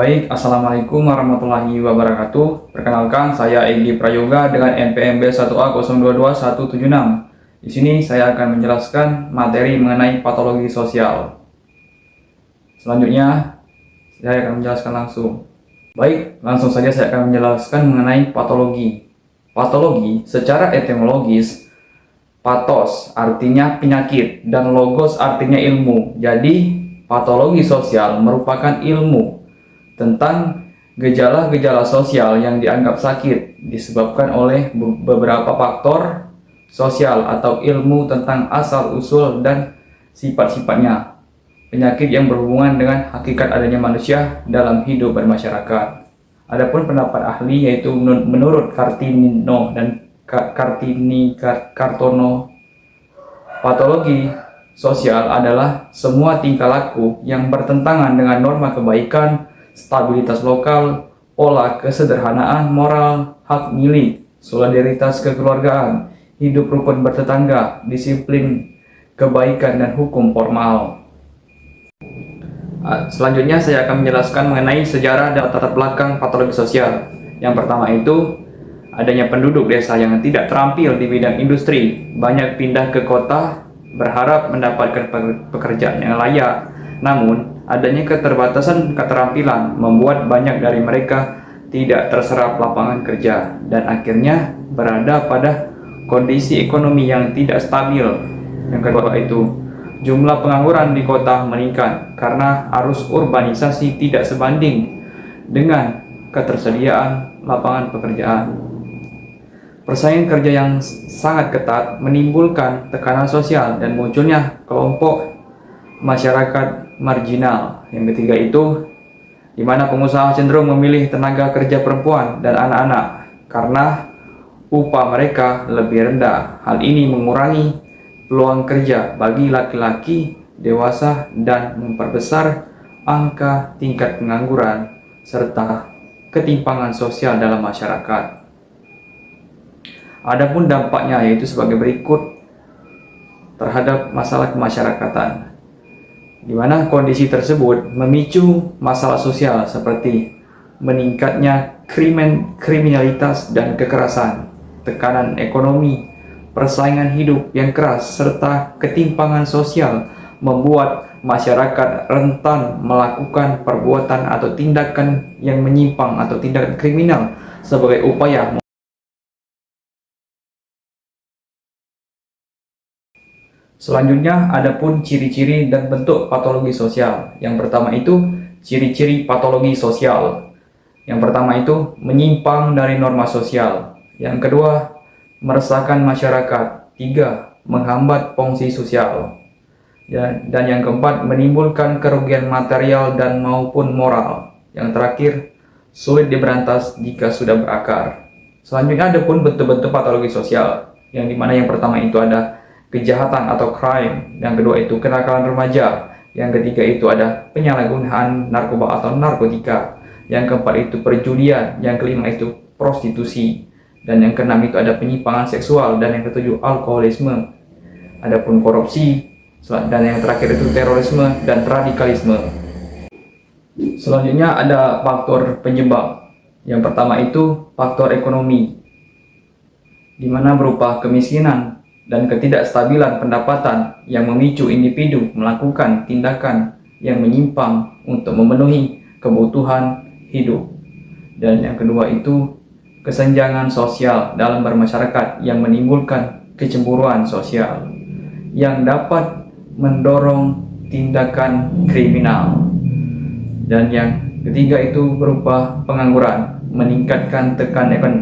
Baik, Assalamualaikum warahmatullahi wabarakatuh. Perkenalkan, saya Egy Prayoga dengan NPM B1A022176. Di sini saya akan menjelaskan materi mengenai patologi sosial. Selanjutnya, saya akan menjelaskan langsung. Baik, langsung saja saya akan menjelaskan mengenai patologi. Patologi secara etimologis, pathos artinya penyakit dan logos artinya ilmu. Jadi, patologi sosial merupakan ilmu tentang gejala-gejala sosial yang dianggap sakit disebabkan oleh beberapa faktor sosial atau ilmu tentang asal-usul dan sifat-sifatnya. Penyakit yang berhubungan dengan hakikat adanya manusia dalam hidup bermasyarakat. Adapun pendapat ahli yaitu menurut Kartino dan Kartono, patologi sosial adalah semua tingkah laku yang bertentangan dengan norma kebaikan, stabilitas lokal, pola kesederhanaan moral, hak milik, solidaritas kekeluargaan, hidup rukun bertetangga, disiplin kebaikan dan hukum formal. Selanjutnya saya akan menjelaskan mengenai sejarah dan latar belakang patologi sosial. Yang pertama itu adanya penduduk desa yang tidak terampil di bidang industri, banyak pindah ke kota berharap mendapatkan pekerjaan yang layak. Namun, adanya keterbatasan keterampilan membuat banyak dari mereka tidak terserap lapangan kerja dan akhirnya berada pada kondisi ekonomi yang tidak stabil. Yang kedua itu, jumlah pengangguran di kota meningkat karena arus urbanisasi tidak sebanding dengan ketersediaan lapangan pekerjaan. Persaingan kerja yang sangat ketat menimbulkan tekanan sosial dan munculnya kelompok masyarakat marginal. Yang ketiga itu, di mana pengusaha cenderung memilih tenaga kerja perempuan dan anak-anak karena upah mereka lebih rendah. Hal ini mengurangi peluang kerja bagi laki-laki dewasa dan memperbesar angka tingkat pengangguran serta ketimpangan sosial dalam masyarakat. Adapun dampaknya yaitu sebagai berikut terhadap masalah kemasyarakatan, di mana kondisi tersebut memicu masalah sosial seperti meningkatnya kriminalitas dan kekerasan, tekanan ekonomi, persaingan hidup yang keras, serta ketimpangan sosial membuat masyarakat rentan melakukan perbuatan atau tindakan yang menyimpang atau tindakan kriminal sebagai upaya. Selanjutnya, adapun ciri-ciri dan bentuk patologi sosial. Yang pertama itu ciri-ciri patologi sosial. Yang pertama itu menyimpang dari norma sosial. Yang kedua, meresahkan masyarakat. Tiga, menghambat fungsi sosial. Dan yang keempat, menimbulkan kerugian material dan maupun moral. Yang terakhir, sulit diberantas jika sudah berakar. Selanjutnya, adapun bentuk-bentuk patologi sosial. Yang dimana yang pertama itu ada kejahatan atau crime, yang kedua itu kenakalan remaja, yang ketiga itu ada penyalahgunaan narkoba atau narkotika, yang keempat itu perjudian, yang kelima itu prostitusi, dan yang keenam itu ada penyimpangan seksual, dan yang ketujuh alkoholisme. Adapun korupsi, dan yang terakhir itu terorisme dan radikalisme. Selanjutnya ada faktor penyebab. Yang pertama itu faktor ekonomi, di mana berupa kemiskinan dan ketidakstabilan pendapatan yang memicu individu melakukan tindakan yang menyimpang untuk memenuhi kebutuhan hidup. Dan yang kedua itu kesenjangan sosial dalam bermasyarakat yang menimbulkan kecemburuan sosial yang dapat mendorong tindakan kriminal. Dan yang ketiga itu berupa pengangguran, meningkatkan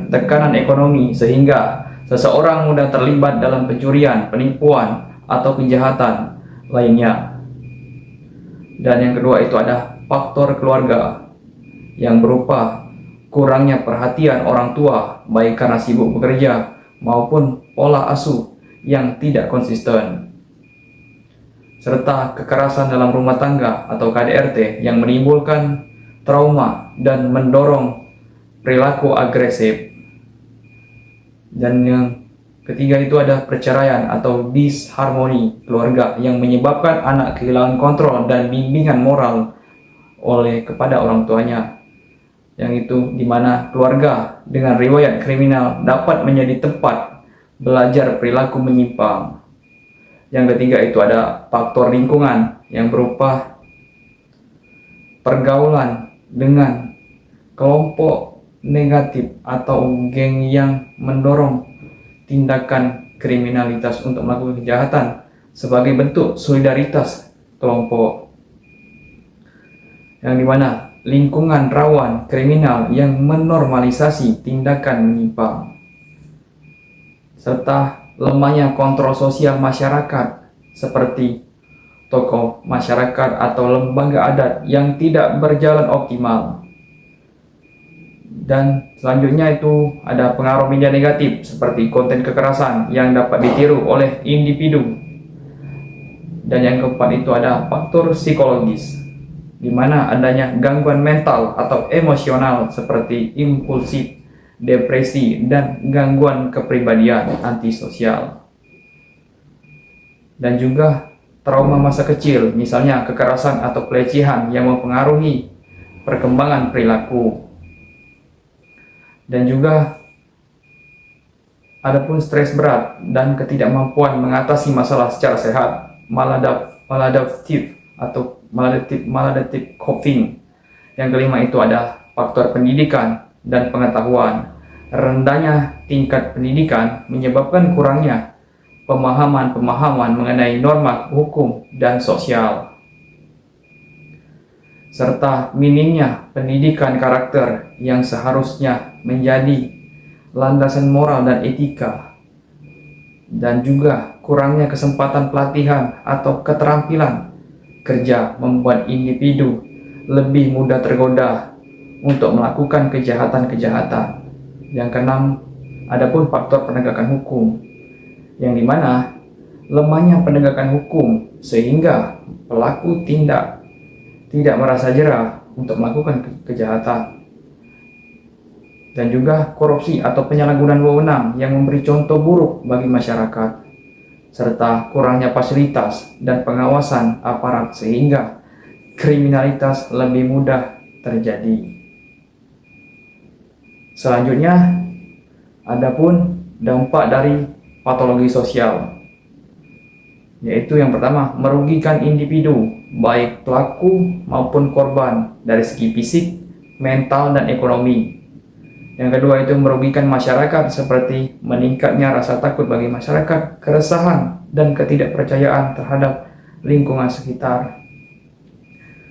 tekanan ekonomi sehingga seseorang mudah terlibat dalam pencurian, penipuan, atau kejahatan lainnya. Dan yang kedua itu ada faktor keluarga yang berupa kurangnya perhatian orang tua, baik karena sibuk bekerja maupun pola asuh yang tidak konsisten, serta kekerasan dalam rumah tangga atau KDRT yang menimbulkan trauma dan mendorong perilaku agresif. Dan yang ketiga itu ada perceraian atau disharmoni keluarga yang menyebabkan anak kehilangan kontrol dan bimbingan moral kepada orang tuanya, yang itu dimana keluarga dengan riwayat kriminal dapat menjadi tempat belajar perilaku menyimpang. Yang ketiga itu ada faktor lingkungan yang berupa pergaulan dengan kelompok negatif atau geng yang mendorong tindakan kriminalitas untuk melakukan kejahatan sebagai bentuk solidaritas kelompok, yang dimana lingkungan rawan kriminal yang menormalisasi tindakan menyimpang, serta lemahnya kontrol sosial masyarakat seperti tokoh masyarakat atau lembaga adat yang tidak berjalan optimal. Dan selanjutnya itu ada pengaruh media negatif seperti konten kekerasan yang dapat ditiru oleh individu. Dan yang keempat itu ada faktor psikologis, di mana adanya gangguan mental atau emosional seperti impulsif, depresi, dan gangguan kepribadian antisosial. Dan juga trauma masa kecil, misalnya kekerasan atau pelecehan yang mempengaruhi perkembangan perilaku. Dan juga adapun stres berat dan ketidakmampuan mengatasi masalah secara sehat, maladaptif atau maladaptive coping. Yang kelima itu ada faktor pendidikan dan pengetahuan. Rendahnya tingkat pendidikan menyebabkan kurangnya pemahaman mengenai norma hukum dan sosial, serta minimnya pendidikan karakter yang seharusnya menjadi landasan moral dan etika, dan juga kurangnya kesempatan pelatihan atau keterampilan kerja membuat individu lebih mudah tergoda untuk melakukan kejahatan-kejahatan. Yang keenam, adapun faktor penegakan hukum, yang dimana lemahnya penegakan hukum sehingga pelaku tidak merasa jerah untuk melakukan kejahatan. Dan juga korupsi atau penyalahgunaan wewenang yang memberi contoh buruk bagi masyarakat, serta kurangnya fasilitas dan pengawasan aparat sehingga kriminalitas lebih mudah terjadi. Selanjutnya, adapun dampak dari patologi sosial, yaitu yang pertama, merugikan individu, baik pelaku maupun korban dari segi fisik, mental, dan ekonomi. Yang kedua itu merugikan masyarakat seperti meningkatnya rasa takut bagi masyarakat, keresahan, dan ketidakpercayaan terhadap lingkungan sekitar.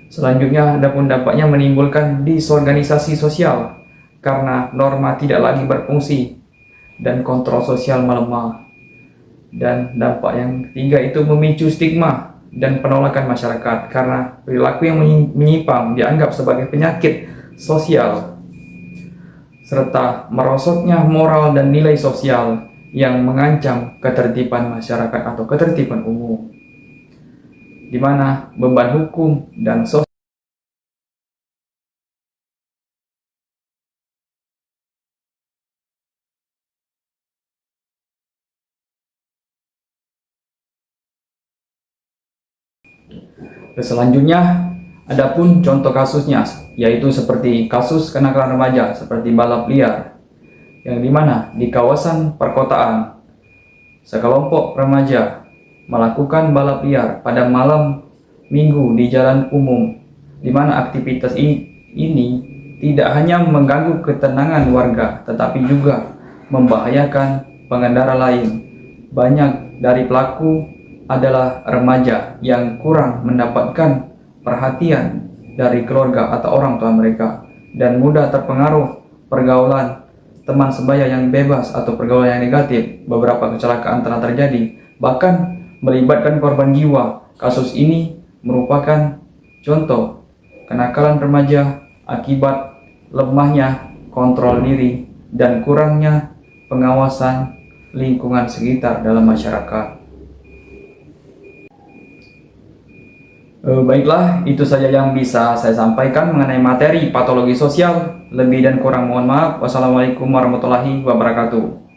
Selanjutnya, adapun dampaknya menimbulkan disorganisasi sosial karena norma tidak lagi berfungsi dan kontrol sosial melemah. Dan dampak yang ketiga itu memicu stigma dan penolakan masyarakat karena perilaku yang menyimpang dianggap sebagai penyakit sosial, serta merosotnya moral dan nilai sosial yang mengancam ketertiban masyarakat atau ketertiban umum, di mana beban hukum dan sosial. Selanjutnya, adapun contoh kasusnya, yaitu seperti kasus kenakalan remaja seperti balap liar, yang dimana di kawasan perkotaan, sekelompok remaja melakukan balap liar pada malam minggu di jalan umum, di mana aktivitas ini tidak hanya mengganggu ketenangan warga, tetapi juga membahayakan pengendara lain. Banyak dari pelaku adalah remaja yang kurang mendapatkan perhatian dari keluarga atau orang tua mereka dan mudah terpengaruh pergaulan teman sebaya yang bebas atau pergaulan yang negatif. Beberapa kecelakaan telah terjadi, bahkan melibatkan korban jiwa. Kasus ini merupakan contoh kenakalan remaja akibat lemahnya kontrol diri dan kurangnya pengawasan lingkungan sekitar dalam masyarakat. Baiklah, itu saja yang bisa saya sampaikan mengenai materi patologi sosial. Lebih dan kurang mohon maaf. Wassalamualaikum warahmatullahi wabarakatuh.